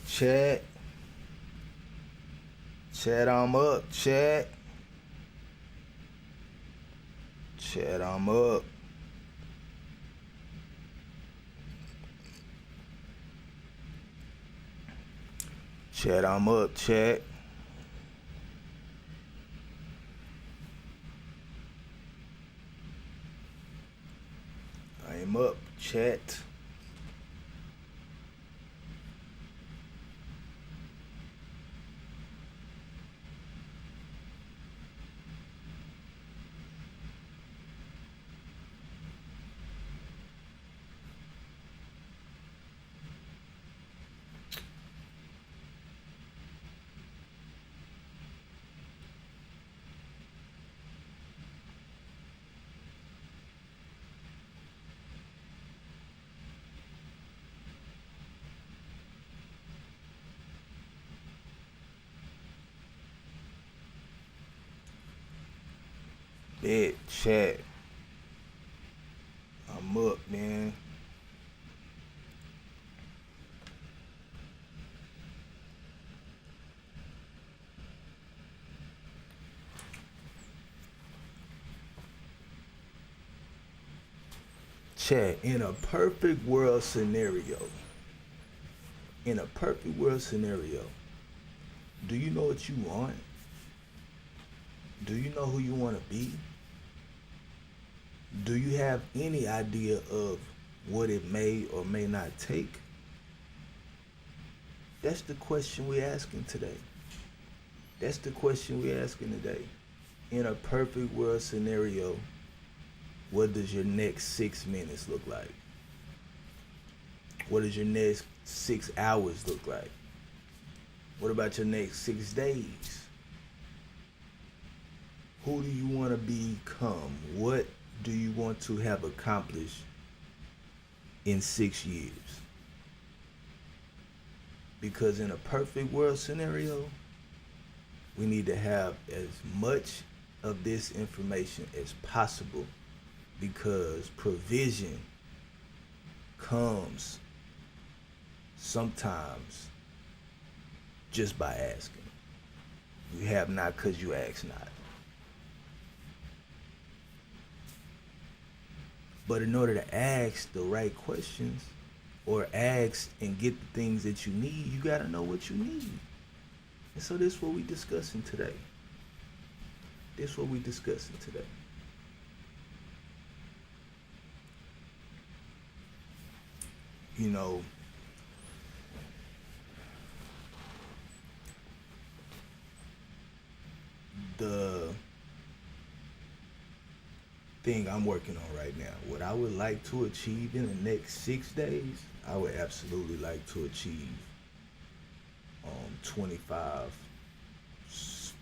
chat. Chat, I'm up, chat. Chat, I'm up. Chat, I'm up, chat. I'm up, chat. Bit chat. I'm up, man. Chat, in a perfect world scenario, do you know what you want? Do you know who you want to be? Do you have any idea of what it may or may not take? That's the question we're asking today. That's the question we're asking today. In a perfect world scenario, what does your next 6 minutes look like? What does your next 6 hours look like? What about your next 6 days? Who do you want to become? What do you want to have accomplished in 6 years? Because in a perfect world scenario, we need to have as much of this information as possible, because provision comes sometimes just by asking. You have not because you ask not. But in order to ask the right questions or ask and get the things that you need, you gotta know what you need. And so this is what we discussing today. This is what we discussing today. You know, the thing I'm working on right now, what I would like to achieve in the next 6 days, I would absolutely like to achieve 25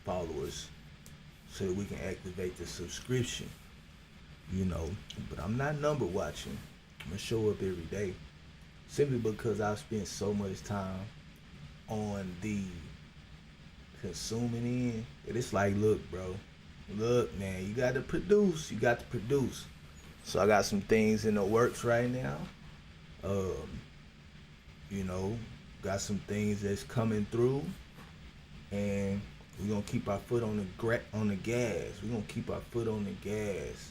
followers so that we can activate the subscription, you know. But I'm not number watching. I'm gonna show up every day simply because I've spent so much time on the consuming end that it's like, look, bro, look, man, you got to produce. You got to produce. So I got some things in the works right now. Um, you know, got some things that's coming through, and we're gonna keep our foot on the gas. We're gonna keep our foot on the gas.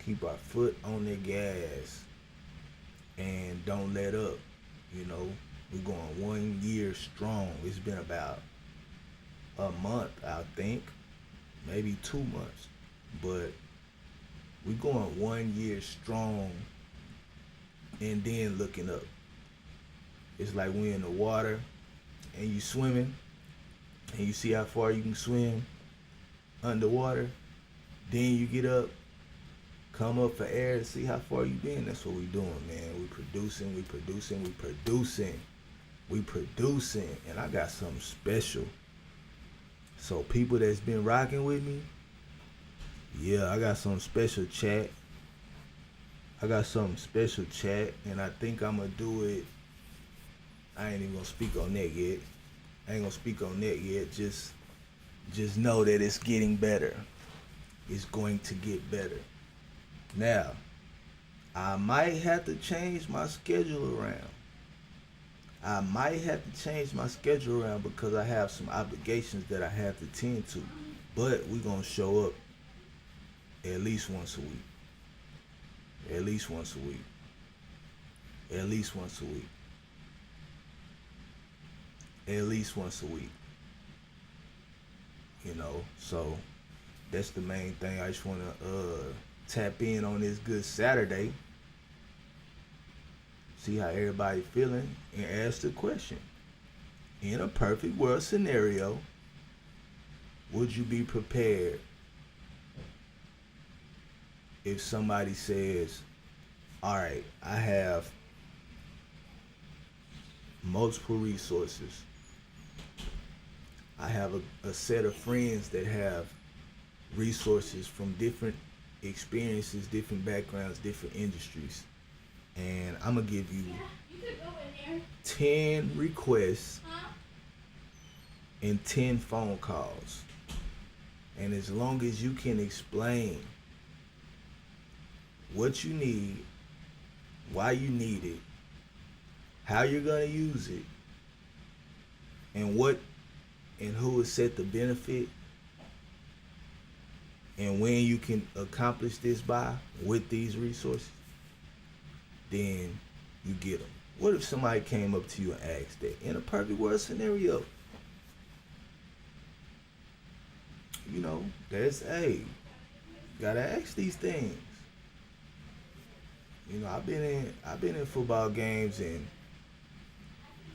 Keep our foot on the gas, and don't let up. You know, we're going 1 year strong. It's been about a month, I think, maybe 2 months, but we're going 1 year strong, and then looking up. It's like we in the water and you swimming, and you see how far you can swim underwater. Then you get up, come up for air to see how far you been. That's what we doing, man. We producing, we producing, we producing, we producing, and I got something special. So people that's been rocking with me, yeah, I got something special, chat. I got something special, chat, and I think I'm gonna do it. I ain't even gonna speak on that yet. I ain't gonna speak on that yet. Just know that it's getting better. It's going to get better. Now, I might have to change my schedule around. I might have to change my schedule around because I have some obligations that I have to tend to. But we're gonna show up at least once a week. At least once a week. At least once a week. At least once a week. You know, so that's the main thing. I just wanna tap in on this good Saturday. See how everybody feeling and ask the question. In a perfect world scenario, would you be prepared if somebody says, all right, I have multiple resources. I have a set of friends that have resources from different experiences, different backgrounds, different industries. And I'm going to give you 10 requests and 10 phone calls. And as long as you can explain what you need, why you need it, how you're going to use it, and what and who is set to benefit, and when you can accomplish this by with these resources, then you get them. What if somebody came up to you and asked that? In a perfect world scenario, you know, gotta ask these things. You know, I've been in football games and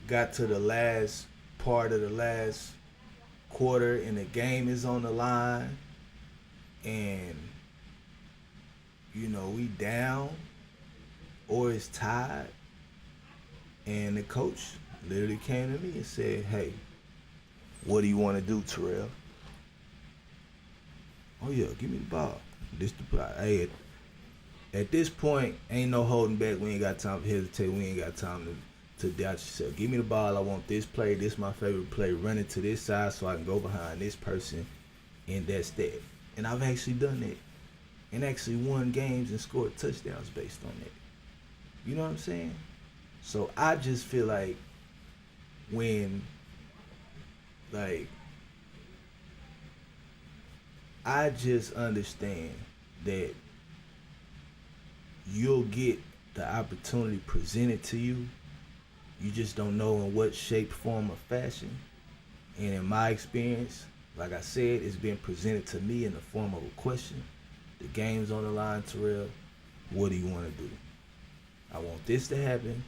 got to the last part of the last quarter and the game is on the line and you know we down or it's tied, and the coach literally came to me and said, hey, what do you want to do, Terrell? Oh yeah, give me the ball. This the plot. Hey, at this point, ain't no holding back. We ain't got time to hesitate. We ain't got time to doubt yourself. Give me the ball. I want this play. This is my favorite play. Run it to this side so I can go behind this person, and that's that. And I've actually done that, and actually won games and scored touchdowns based on that. You know what I'm saying? So I just feel like when, like, I just understand that you'll get the opportunity presented to you. You just don't know in what shape, form, or fashion. And in my experience, like I said, it's been presented to me in the form of a question. The game's on the line, Terrell. What do you want to do? I want this to happen.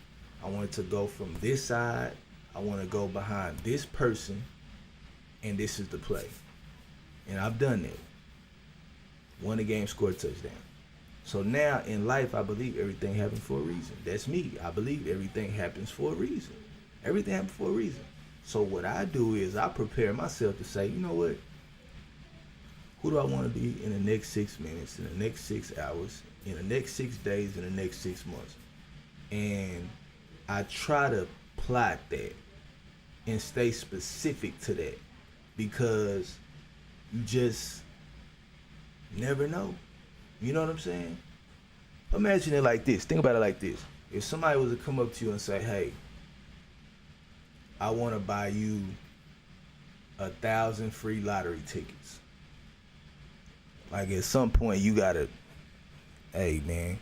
I want it to go from this side. I want to go behind this person. And this is the play. And I've done that. Won the game, scored a touchdown. So now in life, I believe everything happens for a reason. That's me. I believe everything happens for a reason. Everything happens for a reason. So what I do is I prepare myself to say, you know what? Who do I want to be in the next 6 minutes, in the next 6 hours, in the next 6 days, in the next 6 months? And I try to plot that and stay specific to that because you just never know. You know what I'm saying? Imagine it like this. Think about it like this. If somebody was to come up to you and say, hey, I want to buy you 1,000 free lottery tickets. Like at some point you gotta, hey man,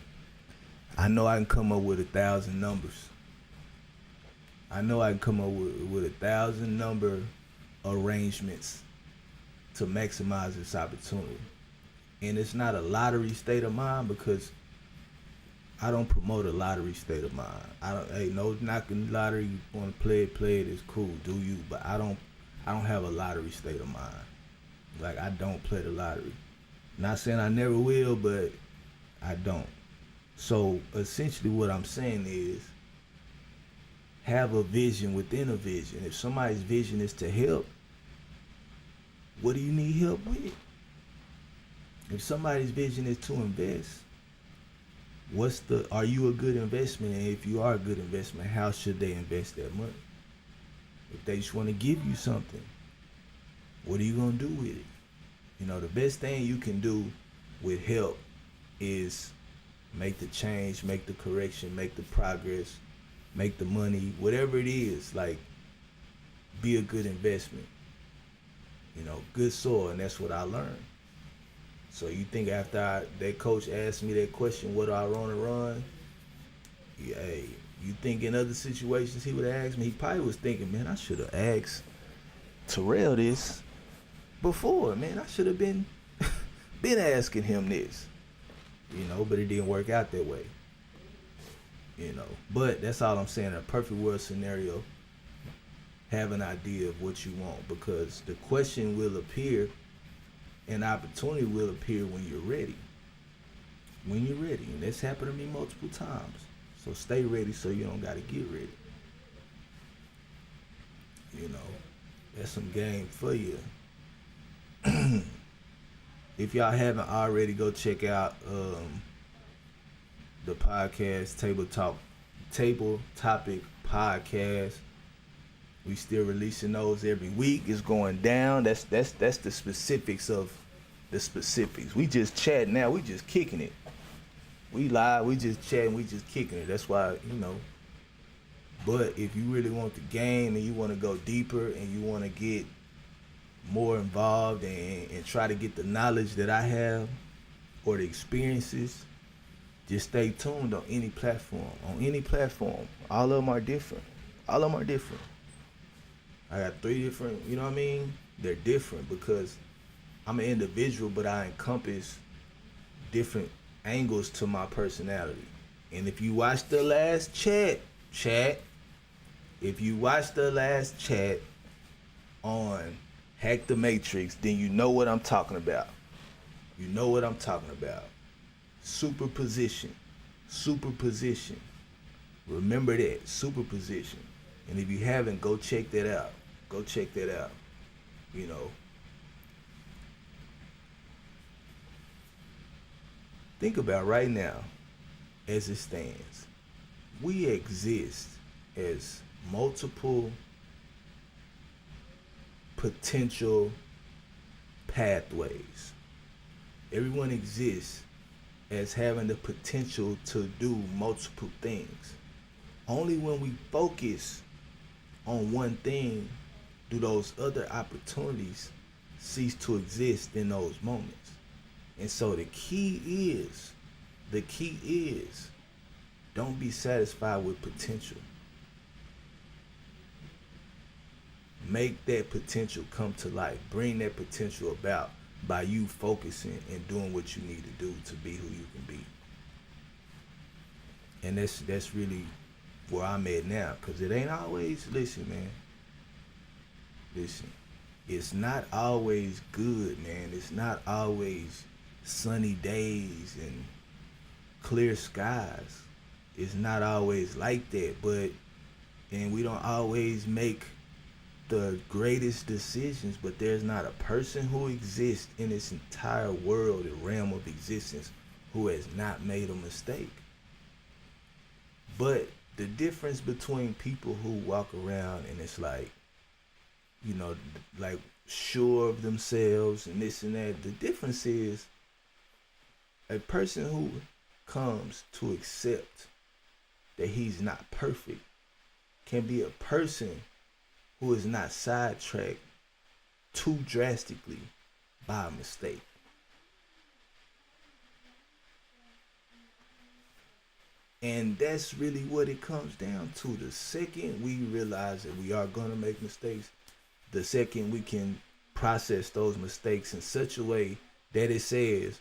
I know I can come up with 1,000 numbers. I know I can come up with 1,000 number arrangements to maximize this opportunity. And it's not a lottery state of mind because I don't promote a lottery state of mind. No knocking lottery. You want to play it, it's cool, do you? But I don't have a lottery state of mind. Like I don't play the lottery. Not saying I never will, but I don't. So essentially what I'm saying is have a vision within a vision. If somebody's vision is to help, what do you need help with? If somebody's vision is to invest, are you a good investment? And if you are a good investment, how should they invest that money? If they just want to give you something, what are you going to do with it? You know, the best thing you can do with help is make the change, make the correction, make the progress, make the money, whatever it is, like be a good investment. Good soil, and that's what I learned. So you think after that coach asked me that question, what do I want to run? Yeah, hey, you think in other situations he would have asked me? He probably was thinking, man, I should have asked Terrell this before. Man, I should have been asking him this. But it didn't work out that way. But that's all I'm saying. In a perfect world scenario, have an idea of what you want, because the question will appear and opportunity will appear when you're ready. When you're ready. And that's happened to me multiple times. So stay ready so you don't got to get ready. That's some game for you. If y'all haven't already, go check out the podcast, Table Topic Podcast. We still releasing those every week. It's going down. That's the specifics of the specifics. We just chatting now. We just kicking it. We live. We just chatting. We just kicking it. That's why, But if you really want the game and you want to go deeper and you want to get more involved and try to get the knowledge that I have or the experiences, just stay tuned on any platform. On any platform. All of them are different. All of them are different. I got 3 different, you know what I mean? They're different because I'm an individual, but I encompass different angles to my personality. And if you watch the last chat, if you watch the last chat on Hack the Matrix, then you know what I'm talking about. You know what I'm talking about. Superposition. Remember that. Superposition. And if you haven't, go check that out. Think about right now, as it stands, we exist as multiple potential pathways. Everyone exists as having the potential to do multiple things. Only when we focus on one thing do those other opportunities cease to exist in those moments. And so the key is, don't be satisfied with potential. Make that potential come to life. Bring that potential about by you focusing and doing what you need to do to be who you can be. And that's really where I'm at now, because it ain't always, listen, it's not always good, man. It's not always sunny days and clear skies. It's not always like that, and we don't always make the greatest decisions, but there's not a person who exists in this entire world and realm of existence who has not made a mistake. But the difference between people who walk around and it's like, like sure of themselves and this and that, the difference is a person who comes to accept that he's not perfect can be a person who is not sidetracked too drastically by a mistake. And that's really what it comes down to. The second we realize that we are going to make mistakes, the second we can process those mistakes in such a way that it says,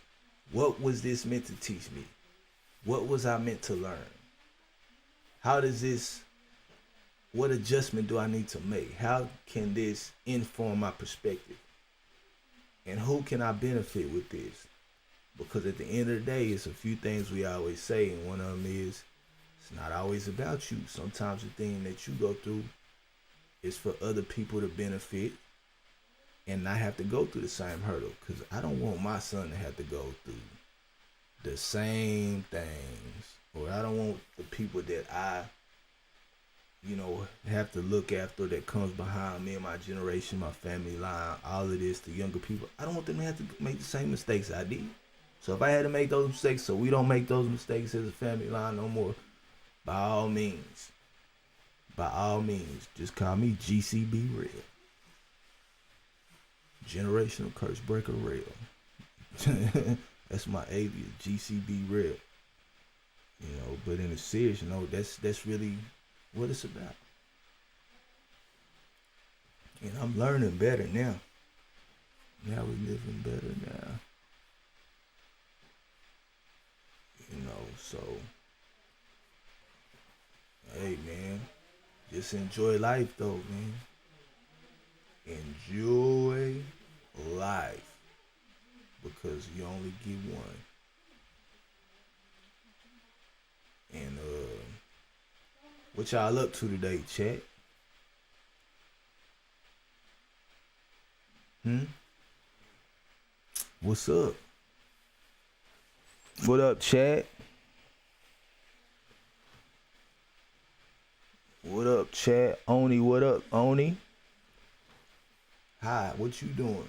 what was this meant to teach me? What was I meant to learn? What adjustment do I need to make? How can this inform my perspective? And who can I benefit with this? Because at the end of the day, it's a few things we always say, and one of them is, it's not always about you. Sometimes the thing that you go through is for other people to benefit and not have to go through the same hurdle. Because I don't want my son to have to go through the same things, or I don't want the people that I have to look after that comes behind me and my generation, my family line, all of this, the younger people. I don't want them to have to make the same mistakes I did. So if I had to make those mistakes so we don't make those mistakes as a family line no more, by all means, by all means, just call me GCB Real. Generational Curse Breaker Real. That's my alias, GCB Real. You know, but in a serious note, that's really what it's about. And I'm learning better now. Now we living better now. You know, so hey man, just enjoy life though, man. Enjoy life because you only get one. And what y'all up to today, chat? What's up? What up, chat? What up, chat? Oni, what up, Oni? Hi, what you doing?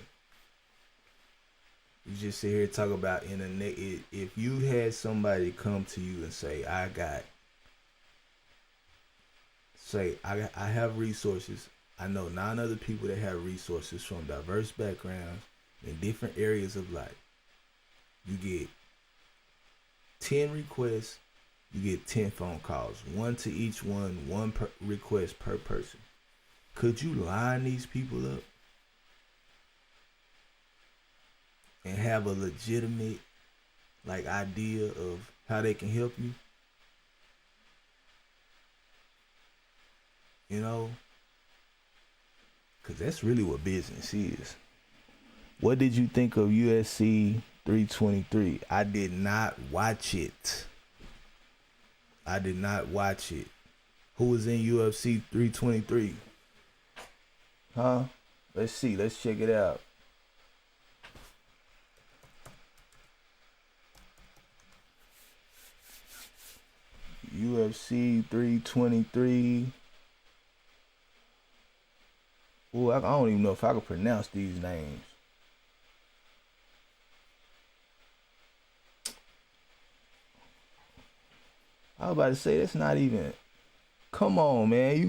You just sit here and talk about internet. If you had somebody come to you and say, I have resources. I know 9 other people that have resources from diverse backgrounds in different areas of life. You get 10 requests, you get 10 phone calls, 1 to each one request per person. Could you line these people up and have a legitimate idea of how they can help you? You know? Because that's really what business is. What did you think of UFC 323? I did not watch it. Who was in UFC 323? Huh? Let's see. Let's check it out. UFC 323. Ooh, I don't even know if I can pronounce these names. I was about to say that's not even. Come on, man. You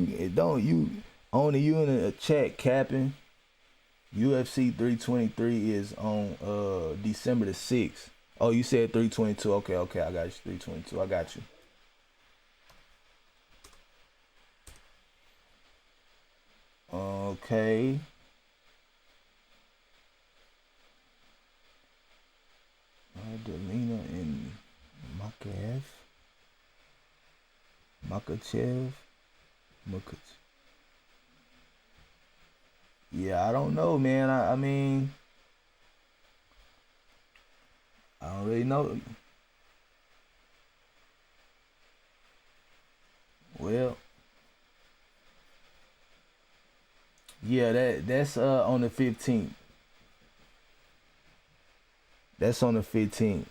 in a chat capping. UFC 323 is on December the 6th. Oh, you said 322. Okay, I got you. 322. I got you. Okay. Delina and Makachev. Yeah, I don't know, man. I mean, I don't really know. Well, yeah, that's on the 15th. That's on the 15th.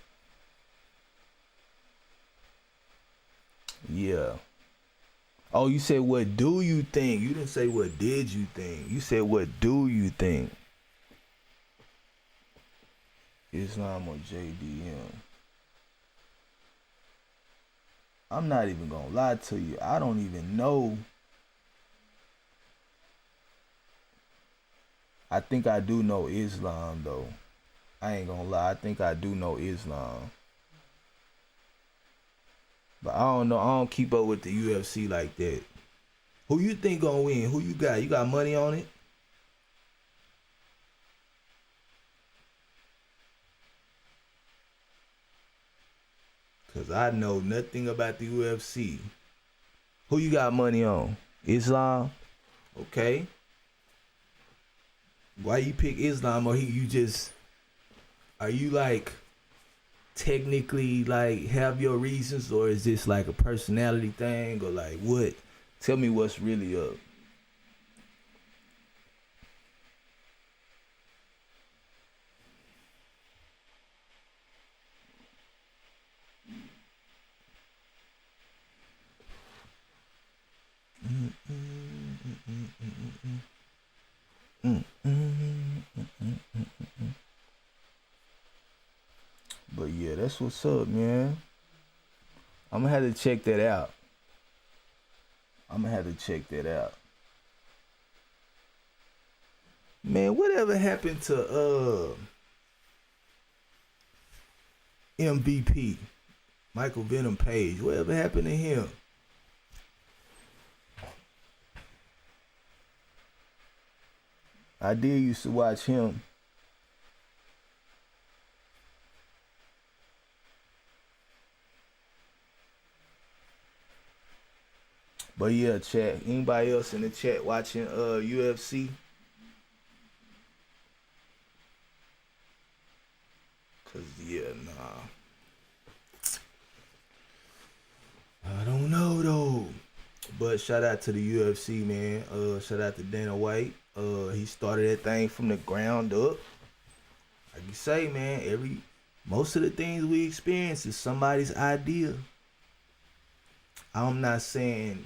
Yeah. Oh, you said what do you think? You didn't say what did you think. You said what do you think? Islam or JDM? I'm not even gonna lie to you. I don't even know. I think I do know Islam though. I ain't gonna lie. I think I do know Islam. But I don't know. I don't keep up with the UFC like that. Who you think gonna win? Who you got? You got money on it? Cause I know nothing about the UFC. Who you got money on? Islam? Okay. Why you pick Islam, or you just are you technically have your reasons, or is this a personality thing, or what? Tell me what's really up. But yeah, that's what's up, man. I'm gonna have to check that out. I'm gonna have to check that out. Man, whatever happened to MVP? Michael Venom Page. Whatever happened to him? I did used to watch him. But yeah, chat. Anybody else in the chat watching UFC? Cause yeah, nah. I don't know though. But shout out to the UFC, man. Shout out to Dana White. He started that thing from the ground up. Like you say, man, most of the things we experience is somebody's idea. I'm not saying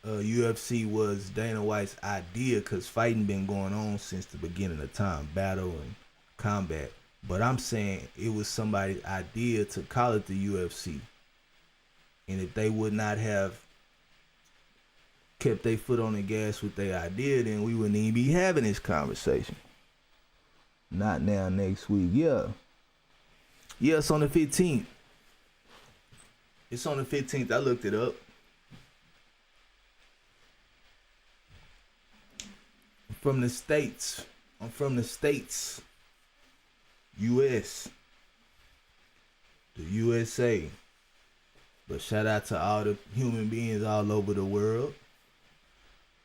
UFC was Dana White's idea, because fighting been going on since the beginning of time, battle and combat. But I'm saying it was somebody's idea to call it the UFC. And if they would not have kept their foot on the gas with their idea, then we wouldn't even be having this conversation. Not now, next week. Yeah. Yeah, it's on the 15th. It's on the 15th. I looked it up. I'm from the States. US. The USA. But shout out to all the human beings all over the world.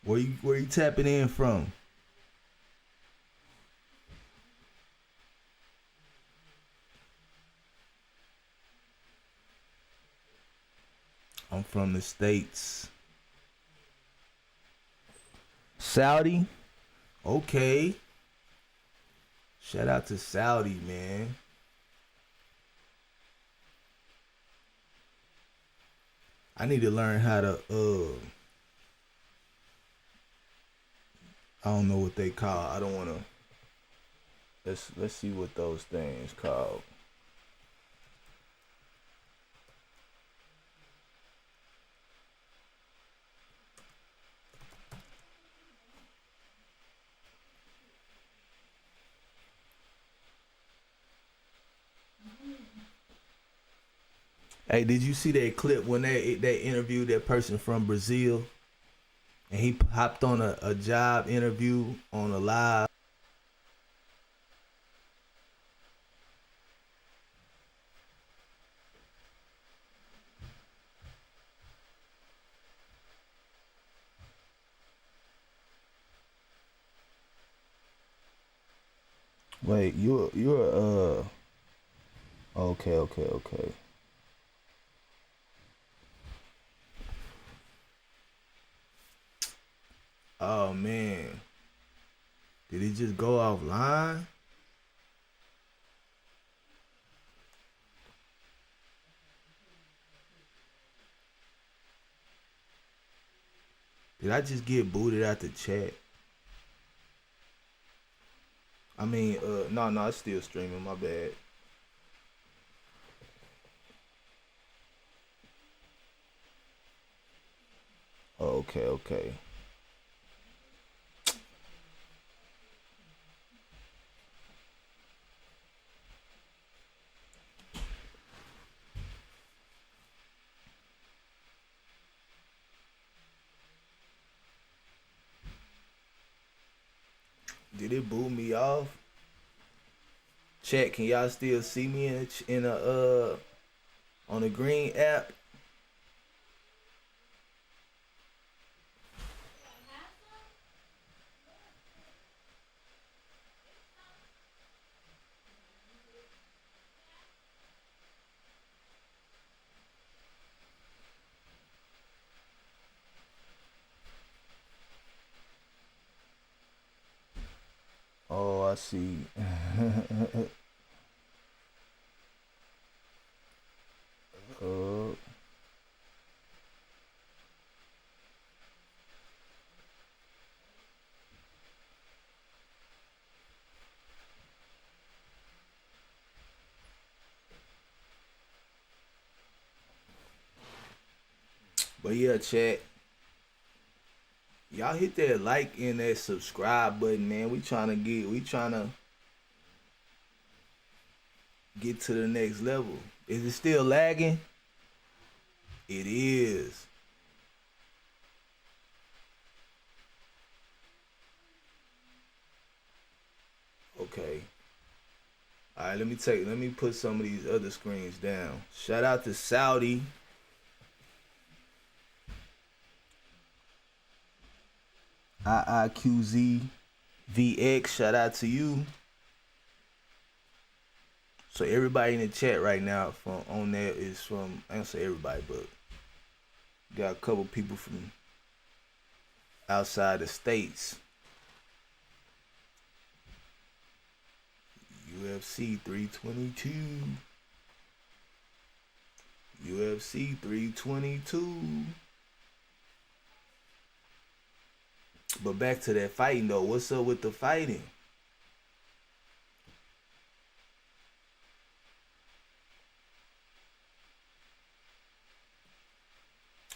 Where you tapping in from? I'm from the States. Saudi? Okay. Shout out to Saudi, man. I need to learn how to I don't know what they call. I don't wanna let's see what those things called. Hey, did you see that clip when they interviewed that person from Brazil? And he hopped on a job interview on a live. Wait, you're okay. Oh man. Did he just go offline? Did I just get booted out the chat? I mean, no, it's still streaming, my bad. Okay. Did it boot me off? Chat, can y'all still see me in a on the green app? Oh, I see. uh, but yeah, chat. Y'all hit that like and that subscribe button, man. We trying to get to the next level. Is it still lagging? It is. Okay. All right, let me put some of these other screens down. Shout out to Saudi. IIQZ VX, shout out to you. So everybody in the chat right now from on there is from, I don't say everybody, but got a couple people from outside the states. UFC 322. UFC 322. But back to that fighting though. What's up with the fighting?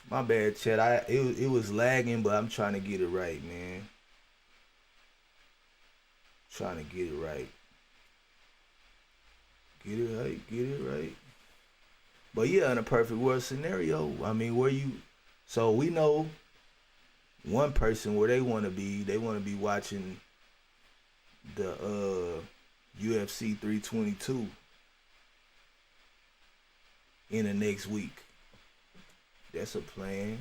My bad, Chad. It was lagging, but I'm trying to get it right, man. Trying to get it right. Get it right. Get it right. But yeah, in a perfect world scenario, I mean, so we know one person where they want to be watching the UFC 322 in the next week. That's a plan.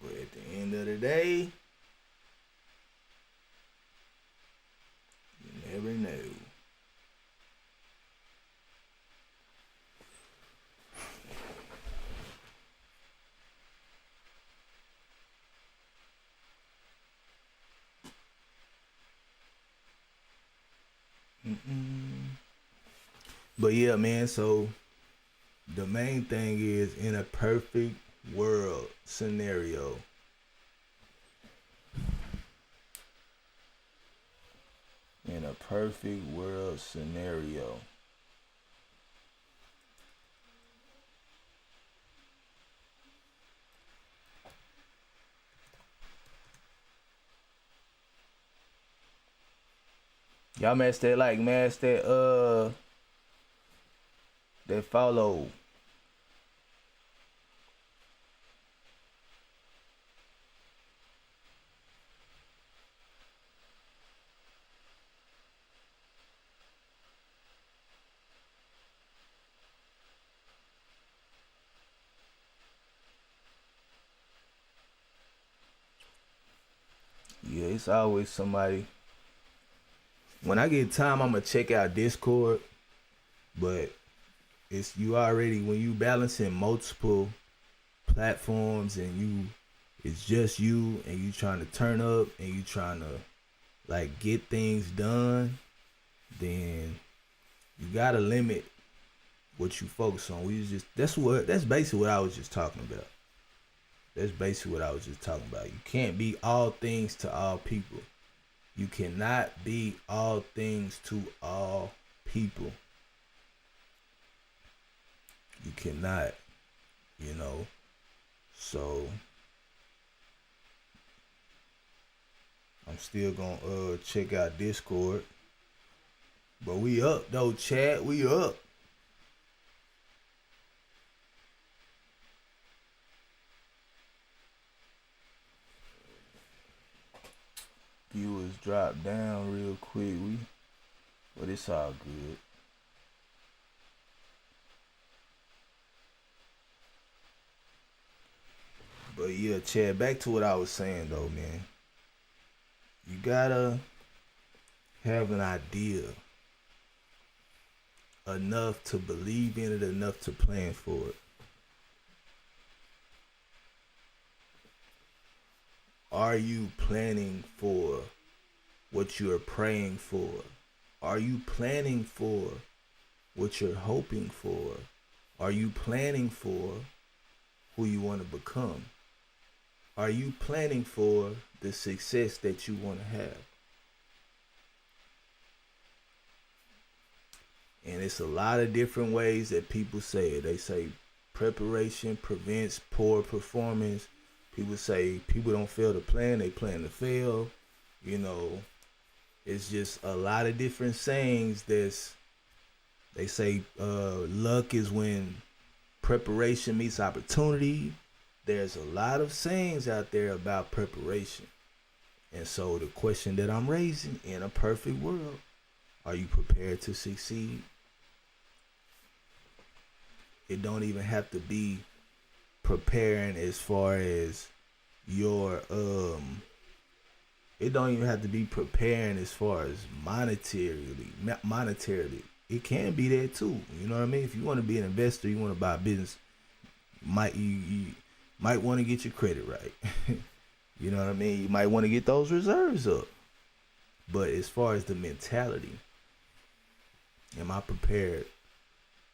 But at the end of the day, you never know. But yeah, man, so the main thing is, in a perfect world scenario, in a perfect world scenario, y'all match that like match that follow. Yeah, it's always somebody. When I get time, I'm gonna check out Discord, but it's you already when you balancing multiple platforms and it's just you and you trying to turn up and you trying to like get things done, then you gotta limit what you focus on. That's basically what I was just talking about. That's basically what I was just talking about. You can't be all things to all people. You cannot be all things to all people. You cannot, you know. So I'm still gonna check out Discord. But we up though, chat. We up. Viewers drop down real quick. But it's all good. But yeah, Chad, back to what I was saying though, man. You gotta have an idea enough to believe in it, enough to plan for it. Are you planning for what you're praying for? Are you planning for what you're hoping for? Are you planning for who you want to become? Are you planning for the success that you want to have? And it's a lot of different ways that people say it. They say preparation prevents poor performance. People say people don't fail to plan, they plan to fail. You know, it's just a lot of different sayings. They say luck is when preparation meets opportunity. There's a lot of sayings out there about preparation. And so the question that I'm raising, in a perfect world, are you prepared to succeed? It don't even have to be preparing as far as your it don't even have to be preparing as far as monetarily. It can be there too. You know what I mean? If you want to be an investor, you want to buy a business, you might want to get your credit right. You know what I mean? You might want to get those reserves up. But as far as the mentality, am I prepared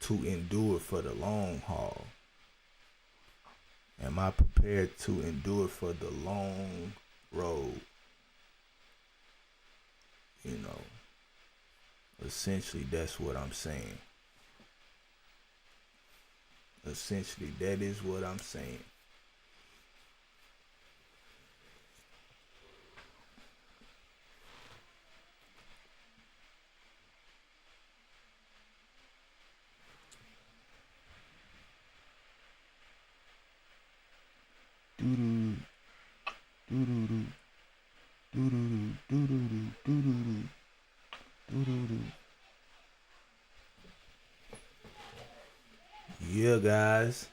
to endure for the long haul? Am I prepared to endure for the long road? You know, essentially that's what I'm saying. Essentially, that is what I'm saying. Yeah, guys.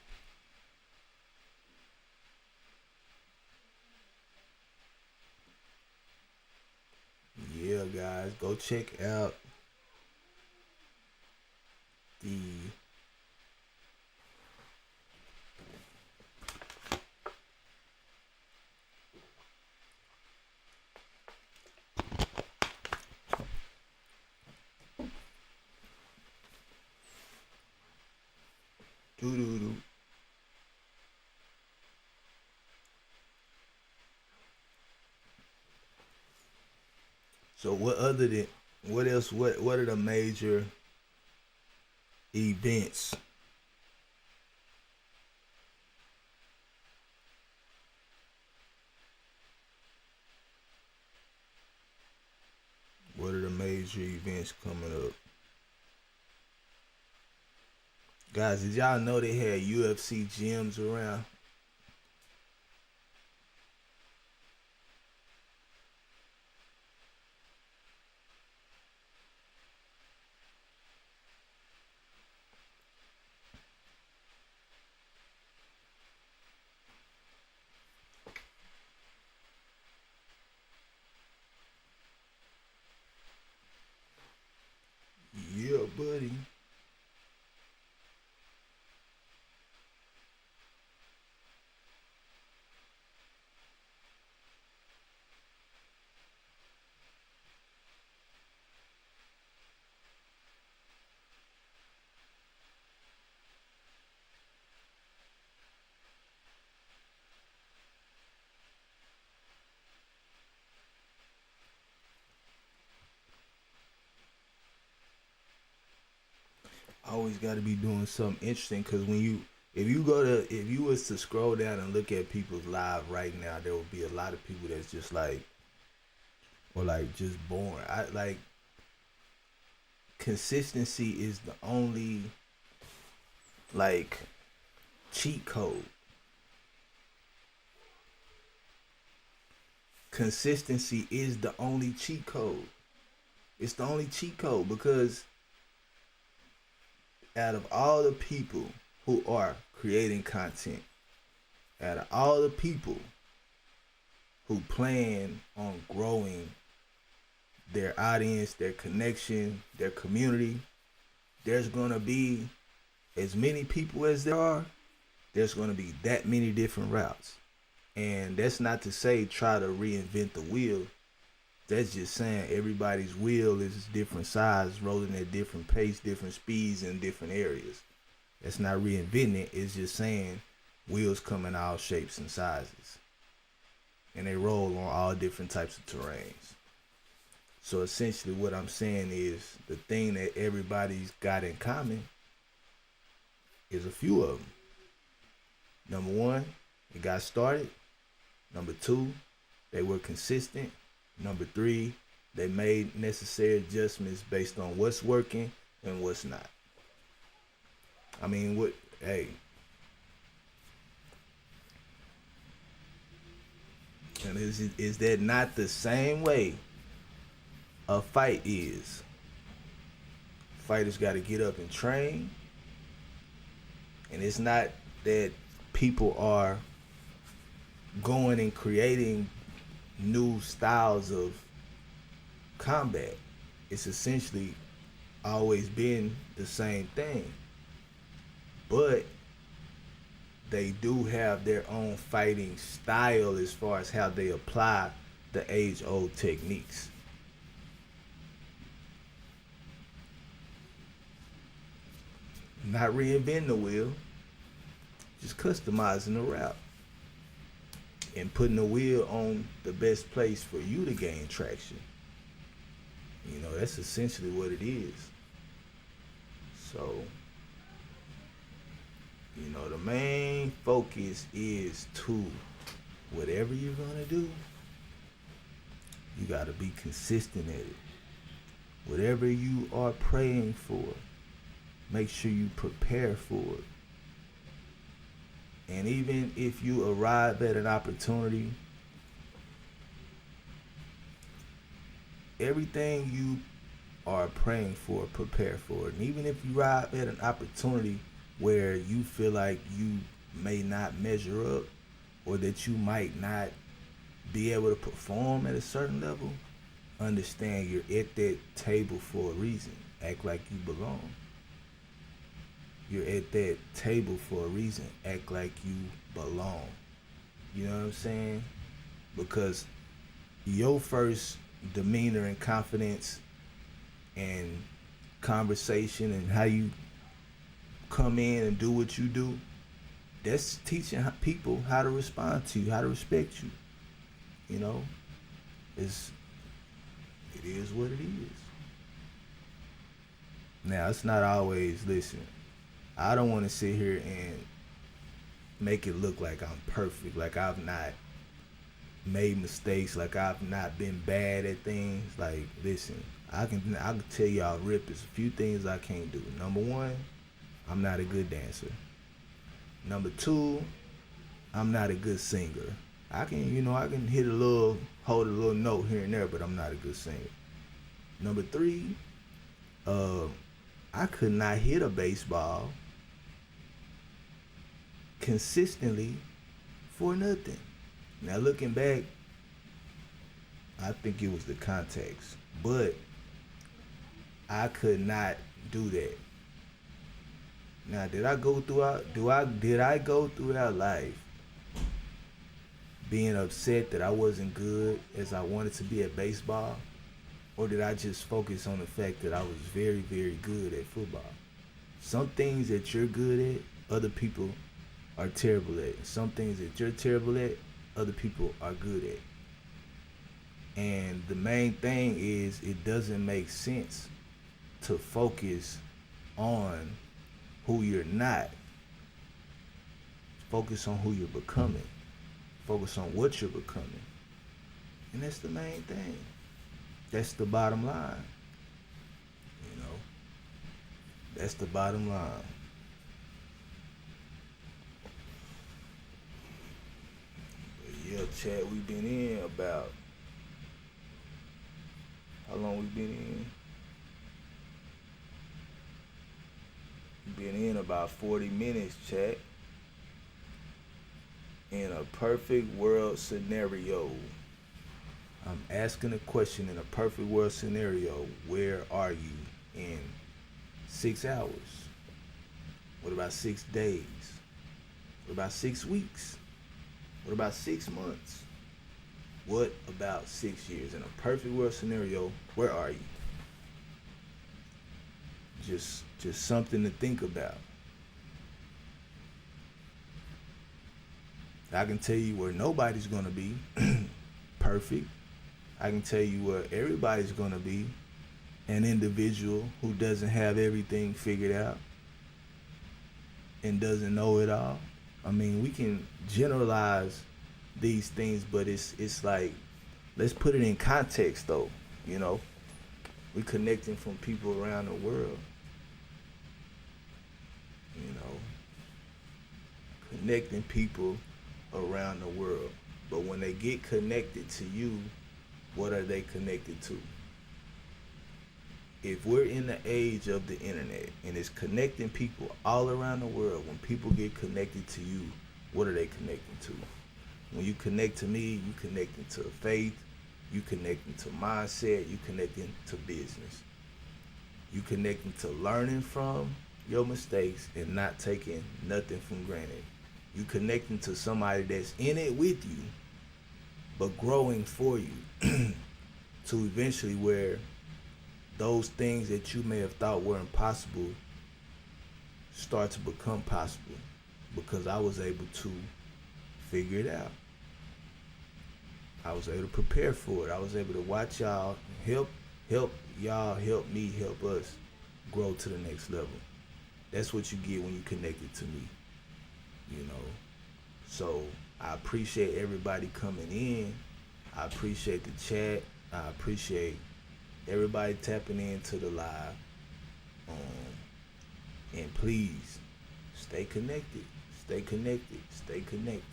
Yeah, guys. Go check out the doo-doo-doo. So what else, what are the major events? What are the major events coming up? Guys, did y'all know they had UFC gyms around? Yeah, buddy. Always got to be doing something interesting, because if you was to scroll down and look at people's live right now, there would be a lot of people that's just like, or like just boring. I like consistency is the only like cheat code. Consistency is the only cheat code. It's the only cheat code, because out of all the people who are creating content, out of all the people who plan on growing their audience, their connection, their community, there's gonna be as many people as there are, there's gonna be that many different routes. And that's not to say try to reinvent the wheel. That's just saying everybody's wheel is different size, rolling at different pace, different speeds in different areas. That's not reinventing it. It's just saying wheels come in all shapes and sizes, and they roll on all different types of terrains. So essentially, what I'm saying is the thing that everybody's got in common is a few of them. Number one, it got started. Number two, they were consistent. Number three, they made necessary adjustments based on what's working and what's not. I mean, and is that not the same way a fight is? Fighters got to get up and train, and it's not that people are going and creating new styles of combat. It's essentially always been the same thing, but they do have their own fighting style as far as how they apply the age-old techniques. Not reinventing the wheel, just customizing the route and putting the wheel on the best place for you to gain traction. You know, that's essentially what it is. So, you know, the main focus is to whatever you're gonna do, you gotta be consistent at it. Whatever you are praying for, make sure you prepare for it. And even if you arrive at an opportunity, everything you are praying for, prepare for it. And even if you arrive at an opportunity where you feel like you may not measure up or that you might not be able to perform at a certain level, understand you're at that table for a reason. Act like you belong. You're at that table for a reason. Act like you belong. You know what I'm saying? Because your first demeanor and confidence and conversation and how you come in and do what you do, that's teaching people how to respond to you, how to respect you. You know? It is what it is. Now, it's not always, listen, I don't want to sit here and make it look like I'm perfect, like I've not made mistakes, like I've not been bad at things. Like, listen, I can tell y'all rip, there's a few things I can't do. Number one, I'm not a good dancer. Number two, I'm not a good singer. I can hold a little note here and there, but I'm not a good singer. Number three, I could not hit a baseball consistently for nothing. Now looking back, I think it was the context, but I could not do that. Now, did I go throughout life being upset that I wasn't good as I wanted to be at baseball? Or did I just focus on the fact that I was very, very good at football? Some things that you're good at, other people are terrible at. Some things that you're terrible at, other people are good at. And the main thing is, it doesn't make sense to focus on who you're not. Focus on who you're becoming. Focus on what you're becoming. And that's the main thing. That's the bottom line. You know? That's the bottom line. But yeah, chat, we've been in about, how long we been in? We've been in about 40 minutes, chat. In a perfect world scenario, I'm asking a question. In a perfect world scenario, where are you in 6 hours? What about 6 days? What about 6 weeks? What about 6 months? What about 6 years? In a perfect world scenario, where are you? Just something to think about. I can tell you where nobody's gonna be perfect. I can tell you where everybody's going to be. An individual who doesn't have everything figured out and doesn't know it all. I mean, we can generalize these things, but it's like, let's put it in context though. You know, we're connecting from people around the world. You know, connecting people around the world. But when they get connected to you, what are they connected to? If we're in the age of the internet and it's connecting people all around the world, when people get connected to you, what are they connecting to? When you connect to me, you connecting to faith, you connecting to mindset, you connecting to business. You connecting to learning from your mistakes and not taking nothing from granted. You connecting to somebody that's in it with you, but growing for you to eventually where those things that you may have thought were impossible start to become possible because I was able to figure it out. I was able to prepare for it. I was able to watch y'all help y'all, help me, help us grow to the next level. That's what you get when you connected to me, you know. So I appreciate everybody coming in. I appreciate the chat. I appreciate everybody tapping into the live. And please stay connected. Stay connected. Stay connected.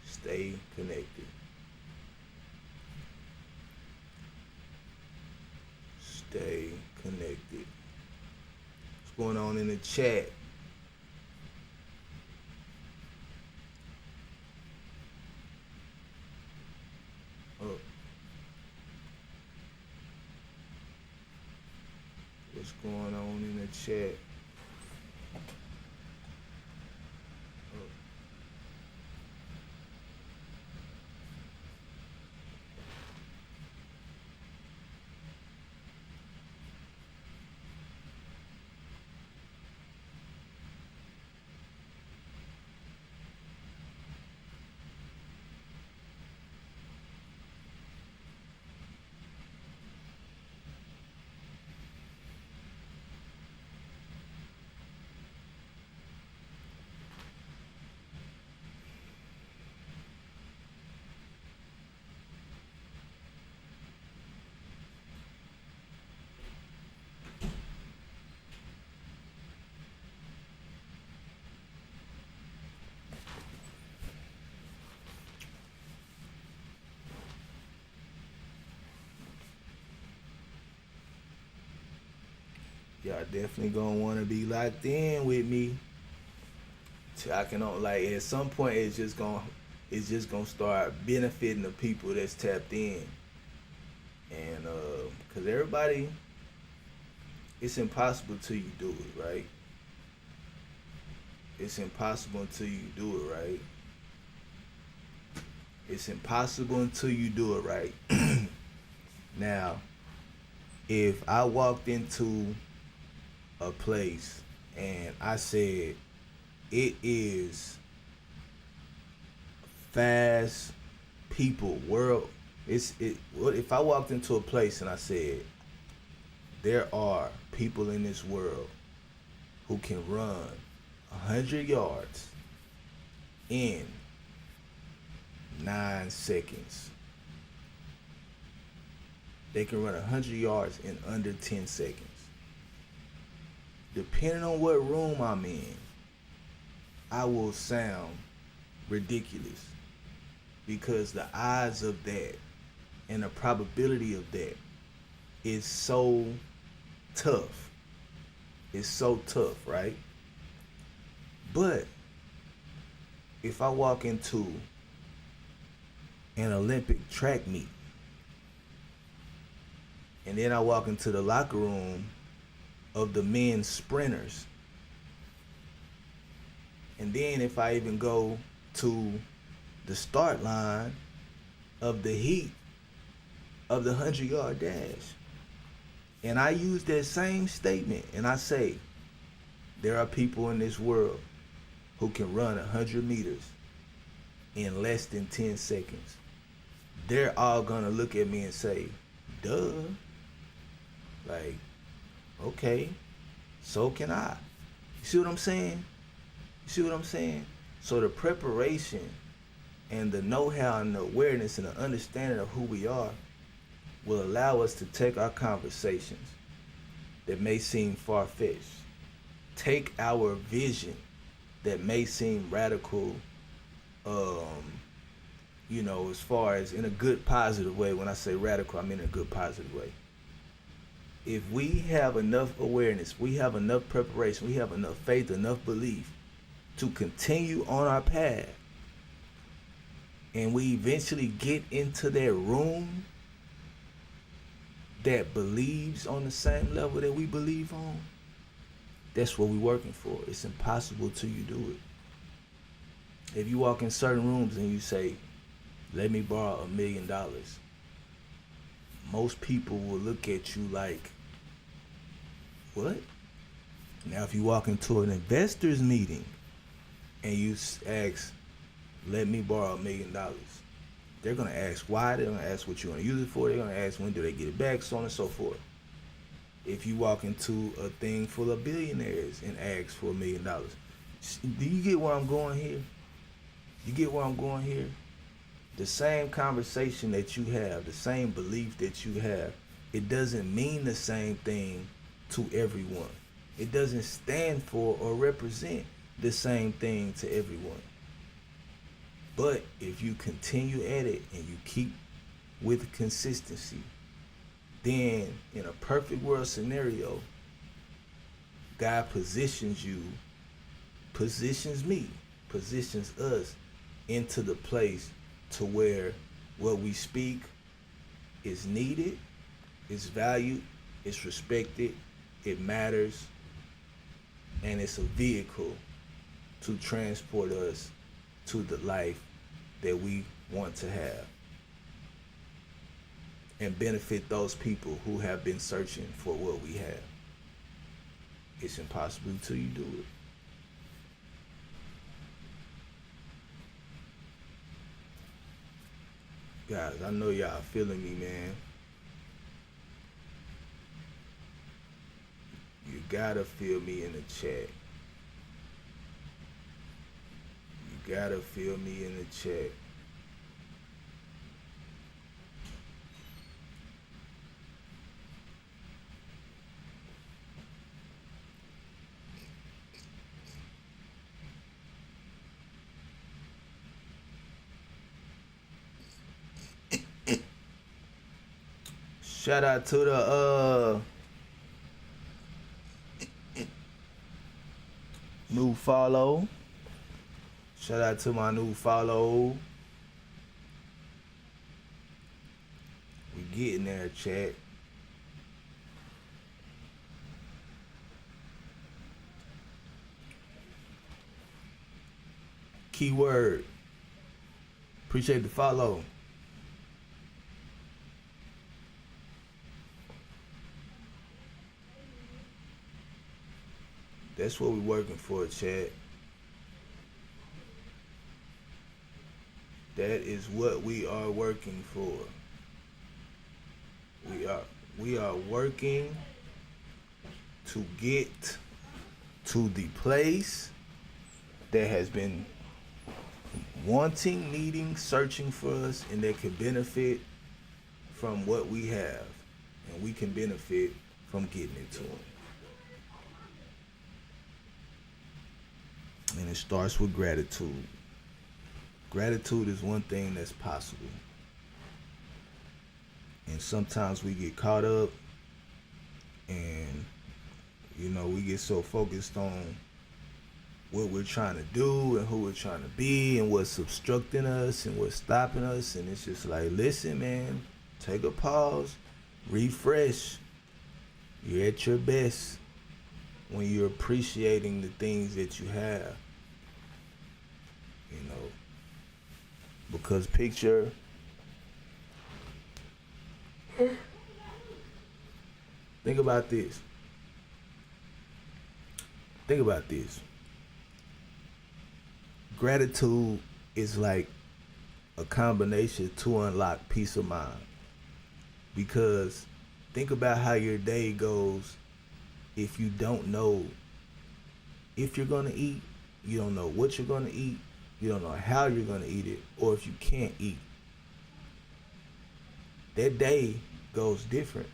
Stay connected. Stay connected. What's going on in the chat? What's going on in the chat? Y'all definitely gonna want to be locked in with me. I can like at some point it's just gonna start benefiting the people that's tapped in, and cause everybody, it's impossible till you do it right. It's impossible until you do it right. It's impossible until you do it right. Now, if I walked into a place and I said it is fast people world, if I walked into a place and I said there are people in this world who can run 100 yards in 9 seconds. They can run 100 yards in under 10 seconds. Depending on what room I'm in, I will sound ridiculous because the odds of that and the probability of that is so tough. It's so tough, right? But if I walk into an Olympic track meet and then I walk into the locker room of the men's sprinters, and then if I even go to the start line of the heat of the 100-yard dash, and I use that same statement and I say there are people in this world who can run 100 meters in less than 10 seconds. they're all gonna look at me and say, duh. Like, okay, so can I. You see what I'm saying? You see what I'm saying? So the preparation and the know-how and the awareness and the understanding of who we are will allow us to take our conversations that may seem far-fetched, take our vision that may seem radical, as far as in a good positive way. When I say radical, I mean in a good positive way. If we have enough awareness, we have enough preparation, we have enough faith, enough belief to continue on our path, and we eventually get into that room that believes on the same level that we believe on, that's what we're working for. It's impossible till you do it. If you walk in certain rooms and you say, let me borrow $1 million, most people will look at you like, what? Now if you walk into an investors meeting and you ask, let me borrow $1 million, they're gonna ask why, they're gonna ask what you're gonna use it for, they're gonna ask when do they get it back, so on and so forth. If you walk into a thing full of billionaires and ask for $1 million, do you get where I'm going here? You get where I'm going here? The same conversation that you have, the same belief that you have, it doesn't mean the same thing to everyone. It doesn't stand for or represent the same thing to everyone. But if you continue at it and you keep with consistency, then in a perfect world scenario, God positions you, positions me, positions us into the place to where what we speak is needed, is valued, it's respected, it matters, and it's a vehicle to transport us to the life that we want to have and benefit those people who have been searching for what we have. It's impossible till you do it. Guys, I know y'all feeling me, man. You gotta feel me in the chat. You gotta feel me in the chat. Shout out to the new follow. Shout out to my new follow. We getting there, chat. Keyword. Appreciate the follow. That's what we're working for, chat. That is what we are working for. We are working to get to the place that has been wanting, needing, searching for us, and that can benefit from what we have, and we can benefit from getting it to them. And it starts with gratitude. Gratitude is one thing that's possible. And sometimes we get caught up and, we get so focused on what we're trying to do and who we're trying to be and what's obstructing us and what's stopping us. And it's just like, listen, man, take a pause, refresh. You're at your best when you're appreciating the things that you have. Because picture think about this. Gratitude is like a combination to unlock peace of mind. Because think about how your day goes if you don't know if you're going to eat, you don't know what you're going to eat, you don't know how you're going to eat it, or if you can't eat. That day goes different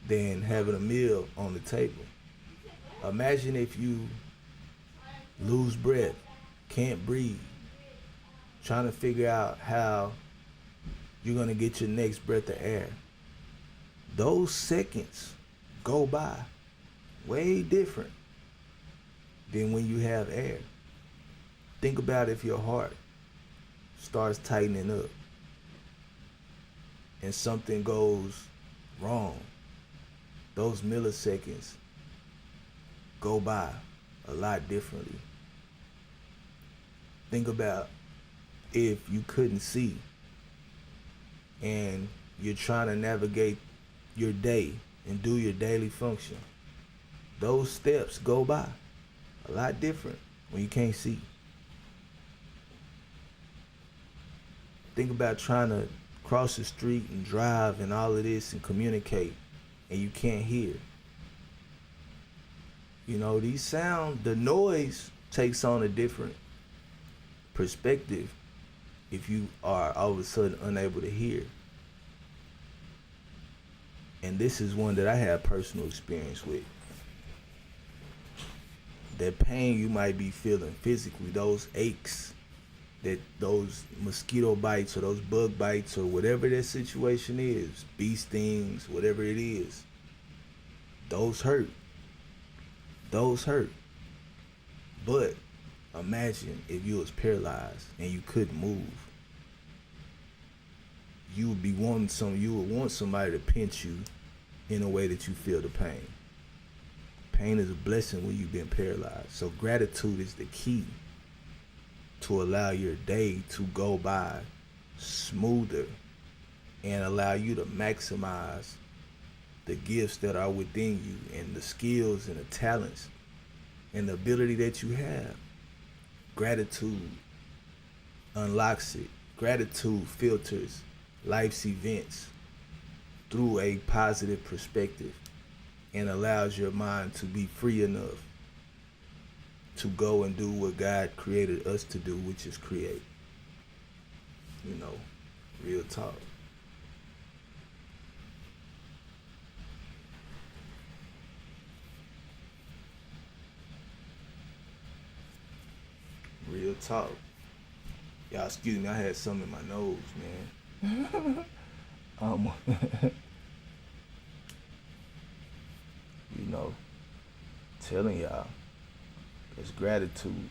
than having a meal on the table. Imagine if you lose breath, can't breathe, trying to figure out how you're going to get your next breath of air. Those seconds go by way different than when you have air. Think about if your heart starts tightening up and something goes wrong. Those milliseconds go by a lot differently. Think about if you couldn't see and you're trying to navigate your day and do your daily function. Those steps go by a lot different when you can't see. Think about trying to cross the street and drive and all of this and communicate and you can't hear. You know, these sounds, the noise takes on a different perspective if you are all of a sudden unable to hear. And this is one that I have personal experience with. That pain you might be feeling physically, those aches, that those mosquito bites or those bug bites or whatever that situation is, bee stings, whatever it is, those hurt. Those hurt. But imagine if you was paralyzed and you couldn't move. You would want somebody to pinch you in a way that you feel the pain. Pain is a blessing when you've been paralyzed. So gratitude is the key to allow your day to go by smoother and allow you to maximize the gifts that are within you and the skills and the talents and the ability that you have. Gratitude unlocks it. Gratitude filters life's events through a positive perspective and allows your mind to be free enough to go and do what God created us to do, which is create. You know, real talk. Real talk. Y'all, excuse me, I had something in my nose, man. You know, telling y'all, it's gratitude.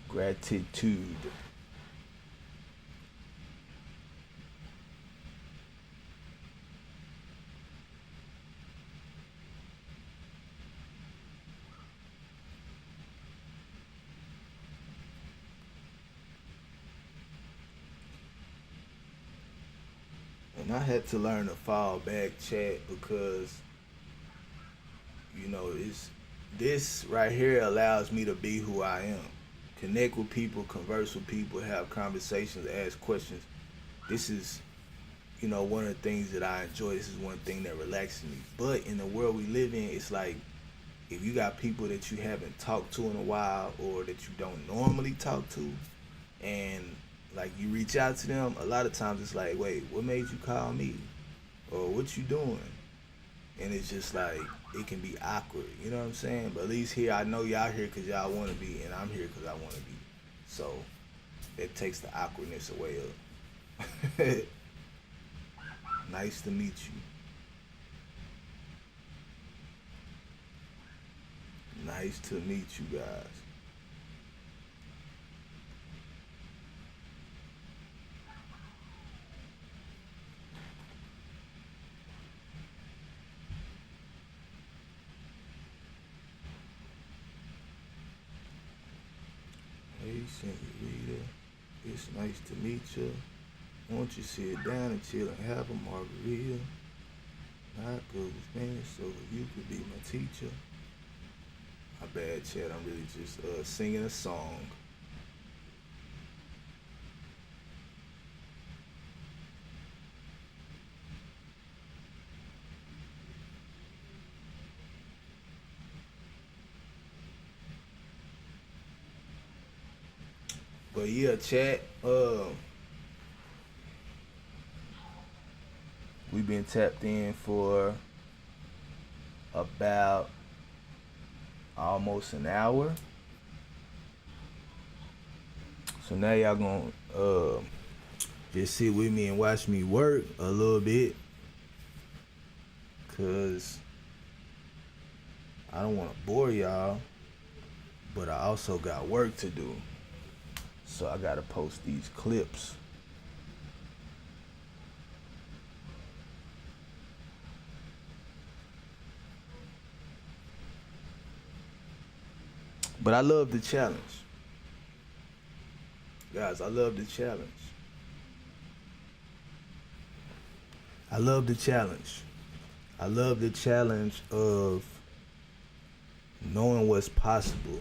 Gratitude. And I had to learn to fall back, chat, because, you know, this right here allows me to be who I am. Connect with people, converse with people, have conversations, ask questions. This is, you know, one of the things that I enjoy. This is one thing that relaxes me. But in the world we live in, it's like if you got people that you haven't talked to in a while or that you don't normally talk to, and like you reach out to them, a lot of times it's like, wait, what made you call me? Or what you doing? And it's just like, it can be awkward, you know what I'm saying? But at least here, I know y'all here because y'all want to be, and I'm here because I want to be. So it takes the awkwardness away up. Nice to meet you. Nice to meet you guys. Hey, senorita, it's nice to meet you. Won't you sit down and chill and have a margarita? Not good with me, so you could be my teacher. My bad, Chad. I'm really just singing a song. But yeah, chat. We've been tapped in for about almost an hour. So now y'all gonna just sit with me and watch me work a little bit, cause I don't want to bore y'all, but I also got work to do. So I gotta post these clips. But I love the challenge. Guys, I love the challenge. I love the challenge. I love the challenge of knowing what's possible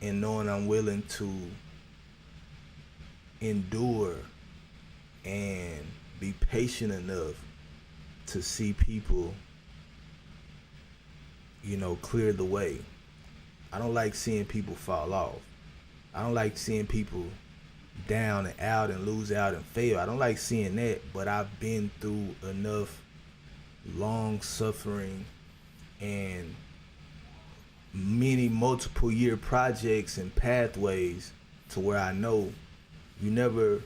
and knowing I'm willing to endure and be patient enough to see people, clear the way. I don't like seeing people fall off. I don't like seeing people down and out and lose out and fail. I don't like seeing that, but I've been through enough long suffering and many multiple year projects and pathways to where I know you never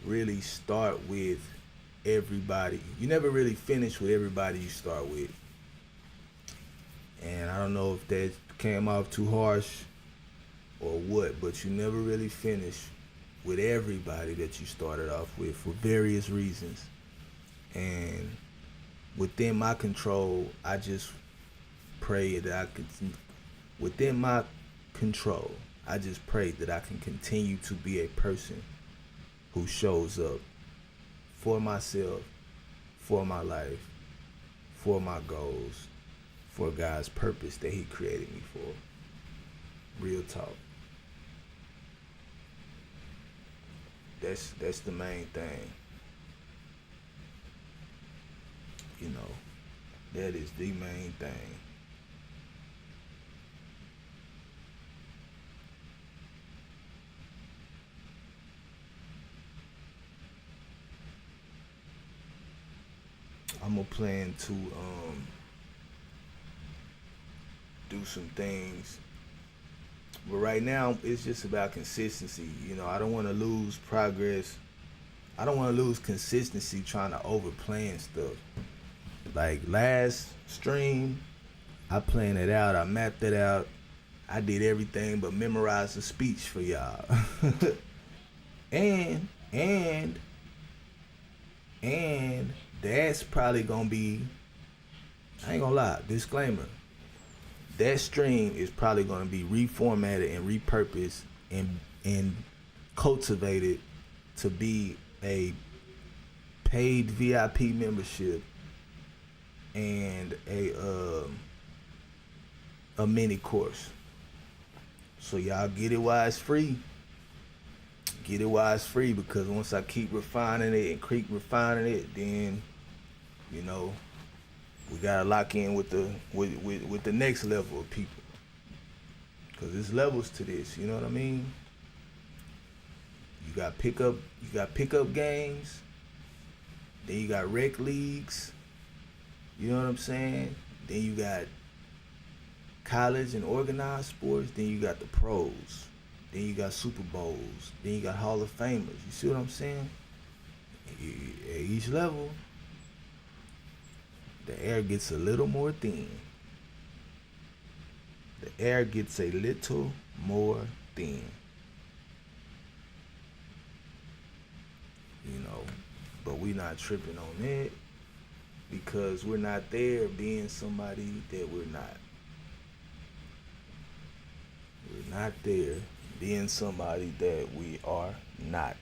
really start with everybody. You never really finish with everybody you start with. And I don't know if that came off too harsh or what, but you never really finish with everybody that you started off with for various reasons. And within my control, I just pray that I could, within my control, I just pray that I can continue to be a person who shows up for myself, for my life, for my goals, for God's purpose that He created me for. Real talk. That's the main thing. That is the main thing. I'm gonna plan to do some things, but right now it's just about consistency. I don't want to lose progress. I don't want to lose consistency trying to overplan stuff. Like last stream, I planned it out. I mapped it out. I did everything but memorize the speech for y'all. and that's probably gonna be, I ain't gonna lie, disclaimer, that stream is probably gonna be reformatted and repurposed and cultivated to be a paid VIP membership and a mini course. So y'all get it while it's free. Get it while it's free, because once I keep refining it, then we gotta lock in with the next level of people. Cause there's levels to this, you know what I mean? You got pickup games, then you got rec leagues, you know what I'm saying? Then you got college and organized sports, then you got the pros, then you got Super Bowls, then you got Hall of Famers. You see what I'm saying? At each level, the air gets a little more thin. The air gets a little more thin. But we not tripping on that, because we're not there being somebody that we're not. We're not there being somebody that we are not.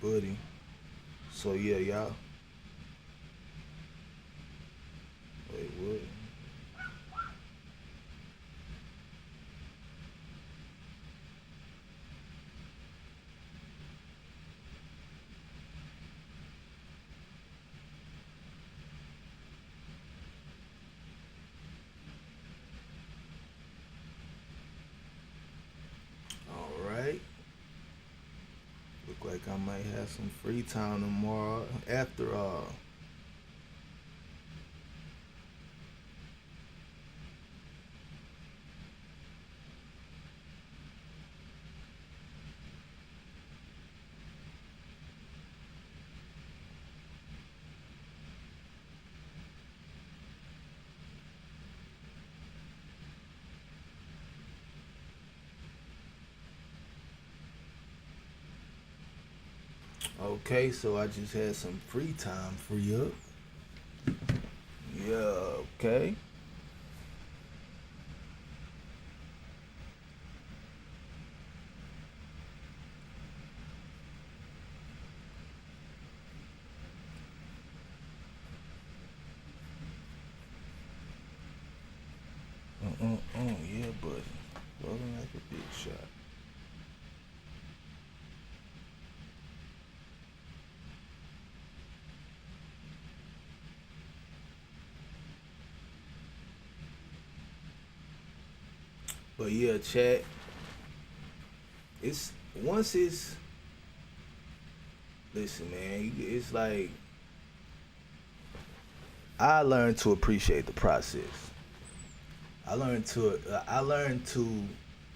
buddy. So yeah, y'all. Wait, what? All right. Look like I might have some free time tomorrow. After all. Okay, so I just had some free time free up. Yeah, okay. Yeah, buddy. Rolling like a big shot. But yeah, chat. It's once it's listen, man. It's like I learned to appreciate the process. I learned to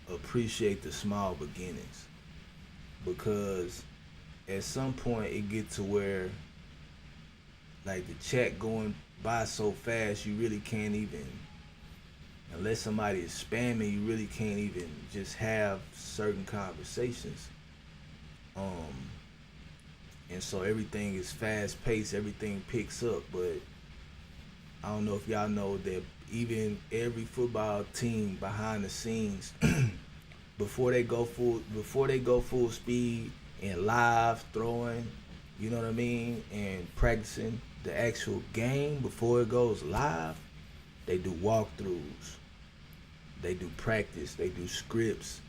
appreciate the small beginnings because at some point it get to where like the chat going by so fast you really can't even unless somebody is spamming you really can't even just have certain conversations. Um and so everything is fast paced, everything picks up, but I don't know if y'all know that even every football team behind the scenes before they go full speed and live throwing, you know what I mean, and practicing the actual game before it goes live, they do walkthroughs, they do practice, they do scripts,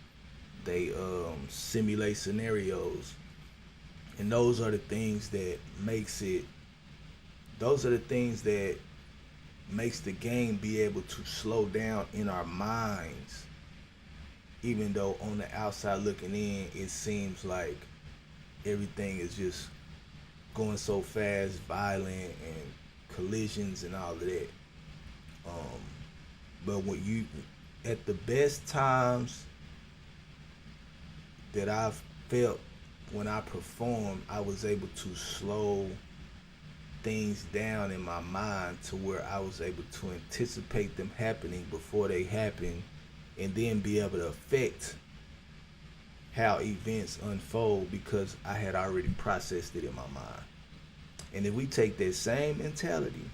they simulate scenarios, and those are the things that makes the game be able to slow down in our minds, even though on the outside looking in it seems like everything is just going so fast, violent, and collisions and all of that. Um, but when you, at the best times that I've felt when I performed, I was able to slow things down in my mind to where I was able to anticipate them happening before they happen and then be able to affect how events unfold because I had already processed it in my mind. And if we take that same mentality,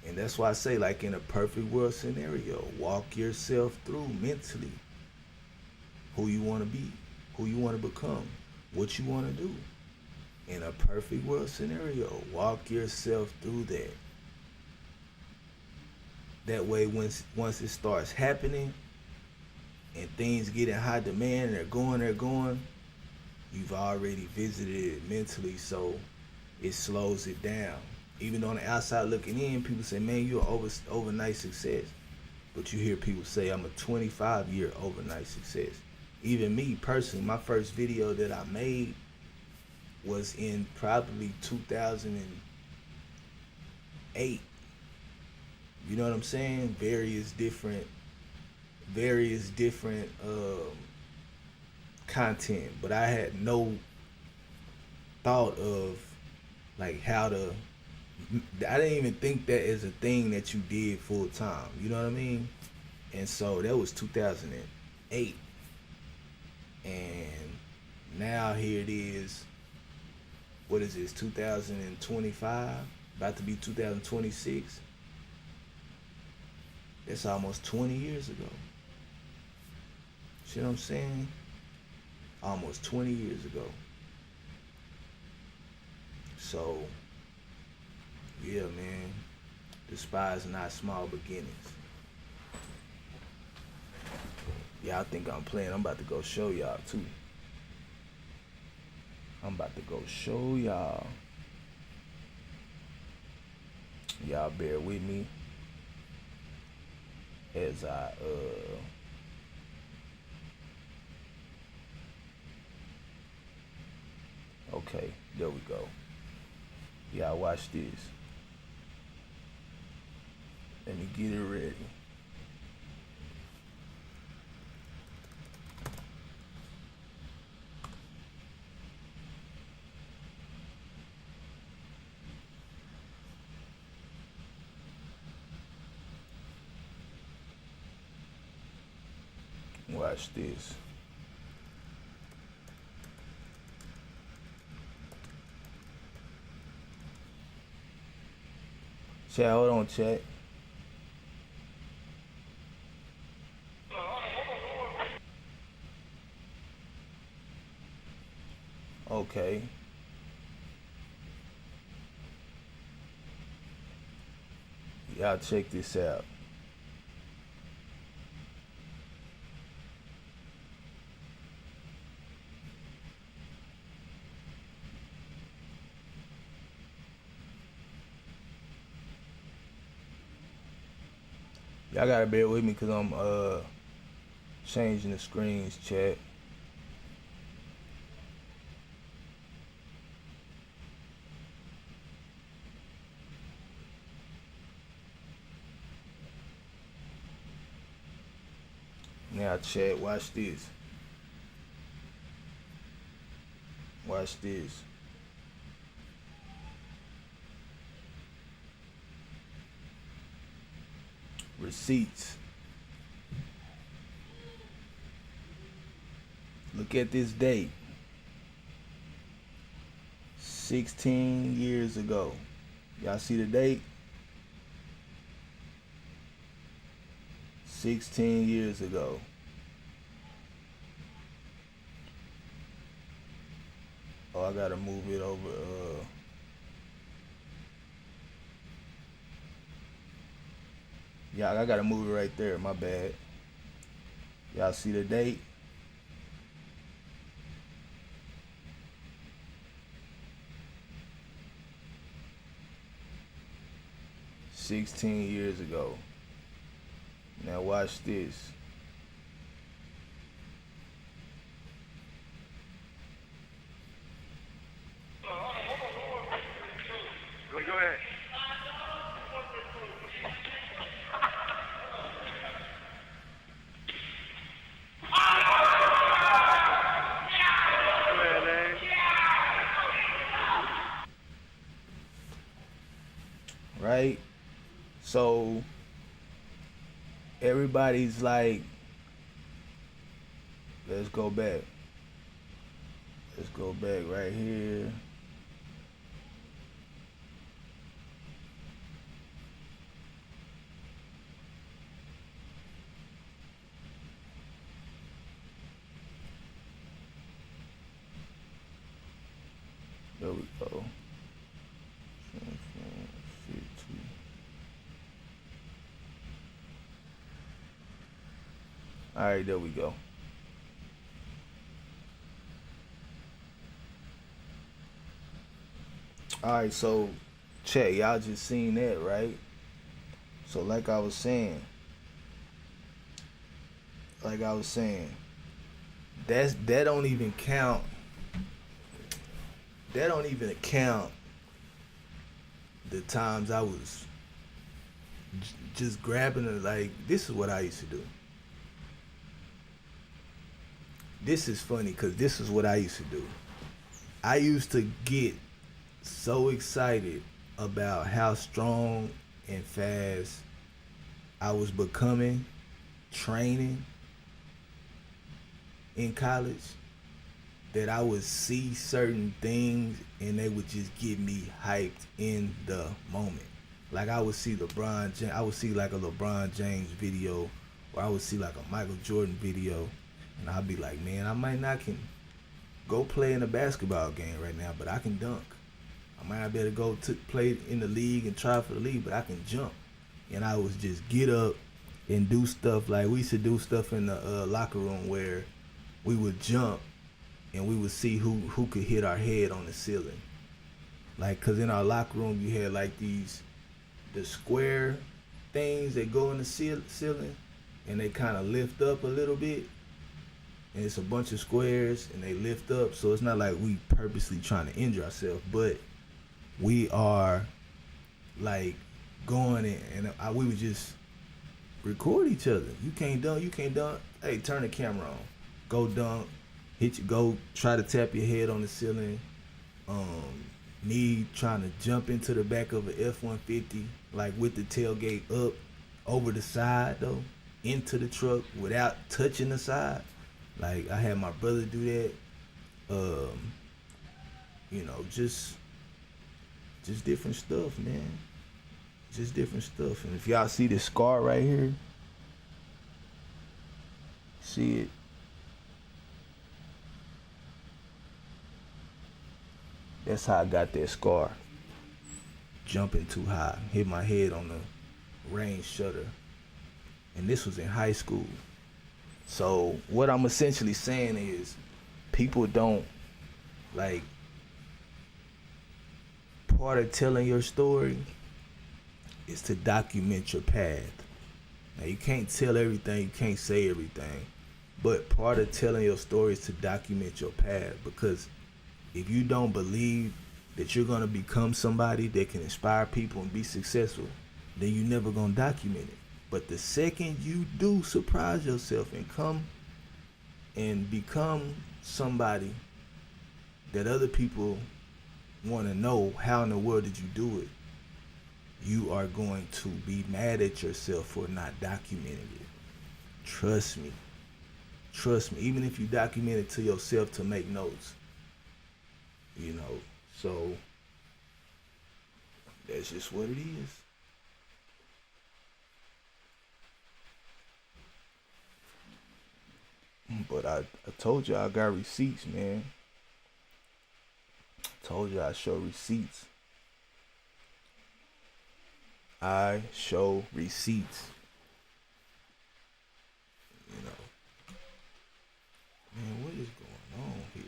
and that's why I say, like in a perfect world scenario, walk yourself through mentally who you want to be, who you want to become, what you want to do. In a perfect world scenario, walk yourself through that. That way, once it starts happening and things get in high demand and they're going, you've already visited it mentally, so it slows it down. Even on the outside looking in, people say, "Man, you're overnight success," but you hear people say, "I'm a 25-year overnight success." Even me personally, my first video that I made was in probably 2008. You know what I'm saying? Various different content, but I had no thought of like how to. I didn't even think that as a thing that you did full time. You know what I mean? And so that was 2008, and now here it is. What is this? 2025, about to be 2026. That's almost 20 years ago. See what I'm saying? Almost 20 years ago. So, yeah, man. Despise not small beginnings. Y'all think I'm playing. I'm about to go show y'all, too. I'm about to go show y'all. Y'all bear with me as I, okay, there we go. Y'all watch this. Let me get it ready. Watch this. Chat, hold on, chat. Okay. Y'all check this out. Y'all gotta bear with me because I'm changing the screens, chat. Now, chat, watch this. Watch this. Receipts. Look at this date. 16 years ago. Y'all see the date? 16 years ago. Oh, I gotta move it over. Yeah, I gotta move it right there. My bad. Y'all see the date? "16 years ago." Now watch this. Go ahead. Right? So everybody's like, let's go back. Let's go back right here. There we go. All right, there we go. All right, so check, y'all just seen that, right? So like I was saying, that don't even count. That don't even account the times I was just grabbing it. Like, this is what I used to do. This is funny because this is what I used to do. I used to get so excited about how strong and fast I was becoming, training in college, that I would see certain things and they would just get me hyped in the moment. Like, I would see LeBron James, I would see like a LeBron James video, or I would see like a Michael Jordan video, and I'd be like, man, I might not can go play in a basketball game right now, but I can dunk. I might not be able to go to play in the league and try for the league, but I can jump. And I was just get up and do stuff like we used to do stuff in the locker room where we would jump and we would see who could hit our head on the ceiling. Like, cause in our locker room you had like the square things that go in the ceiling, and they kind of lift up a little bit, and it's a bunch of squares and they lift up. So it's not like we purposely trying to injure ourselves, but we are like going and we would just record each other. You can't dunk. You can't dunk. Hey, turn the camera on. Go dunk. Hit you. Go try to tap your head on the ceiling. Me trying to jump into the back of an F-150, like with the tailgate up over the side though, into the truck without touching the side. Like I had my brother do that. Just different stuff, man. Just different stuff. And if y'all see this scar right here, see it? That's how I got that scar. Jumping too high. Hit my head on the rain shutter. And this was in high school. So what I'm essentially saying is people don't, like, part of telling your story is to document your path. Now you can't tell everything, you can't say everything, but part of telling your story is to document your path, because if you don't believe that you're gonna become somebody that can inspire people and be successful, then you're never gonna document it. But the second you do surprise yourself and come and become somebody that other people want to know, how in the world did you do it, you are going to be mad at yourself for not documenting it. Trust me. Even if you document it to yourself to make notes, so that's just what it is. But I told you I got receipts, man. Told you I show receipts. I show receipts. Man, what is going on here?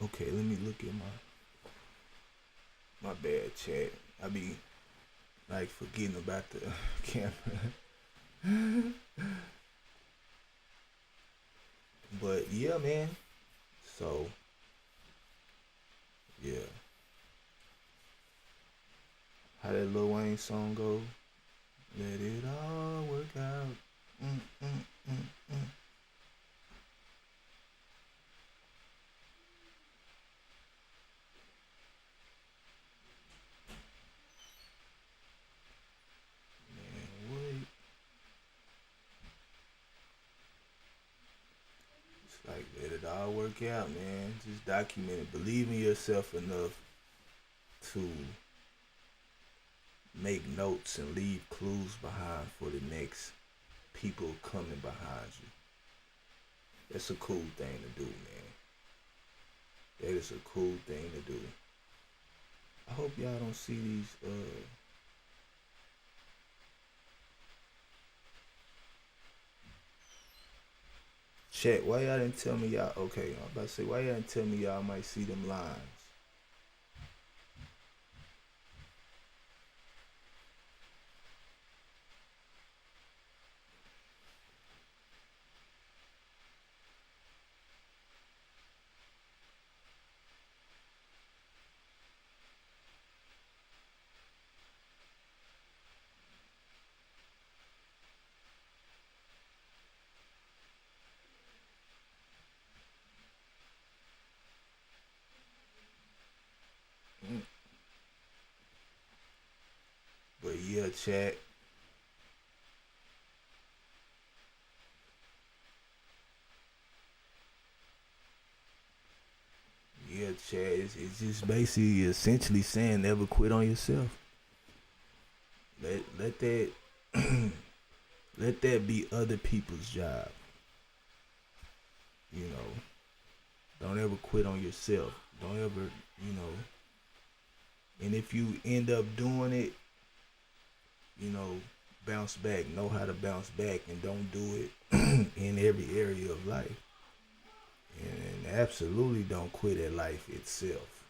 Okay, let me look at my bad chat. I be like forgetting about the camera. But yeah, man. So yeah. How that Lil Wayne song go? Let it all work out. Mm, mm, mm, mm. Like, let it all work out, man. Just document it. Believe in yourself enough to make notes and leave clues behind for the next people coming behind you. That's a cool thing to do, man. That is a cool thing to do. I hope y'all don't see these chat. Why y'all didn't tell me y'all? Okay, I'm about to say, why y'all didn't tell me y'all might see them lines? Yeah, chat. Yeah, chat. It's just basically essentially saying never quit on yourself. Let that let that be other people's job. You know, don't ever quit on yourself. Don't ever, you know. And if you end up doing it, you know, bounce back. Know how to bounce back, and don't do it in every area of life. And absolutely don't quit at life itself.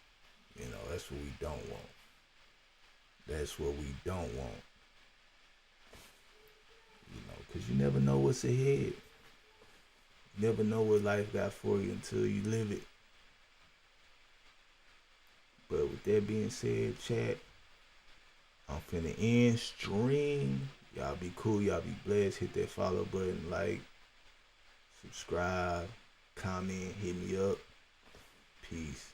You know, that's what we don't want. That's what we don't want. You know, because you never know what's ahead. You never know what life got for you until you live it. But with that being said, chat, I'm finna end stream. Y'all be cool. Y'all be blessed. Hit that follow button, like, subscribe, comment, hit me up. Peace.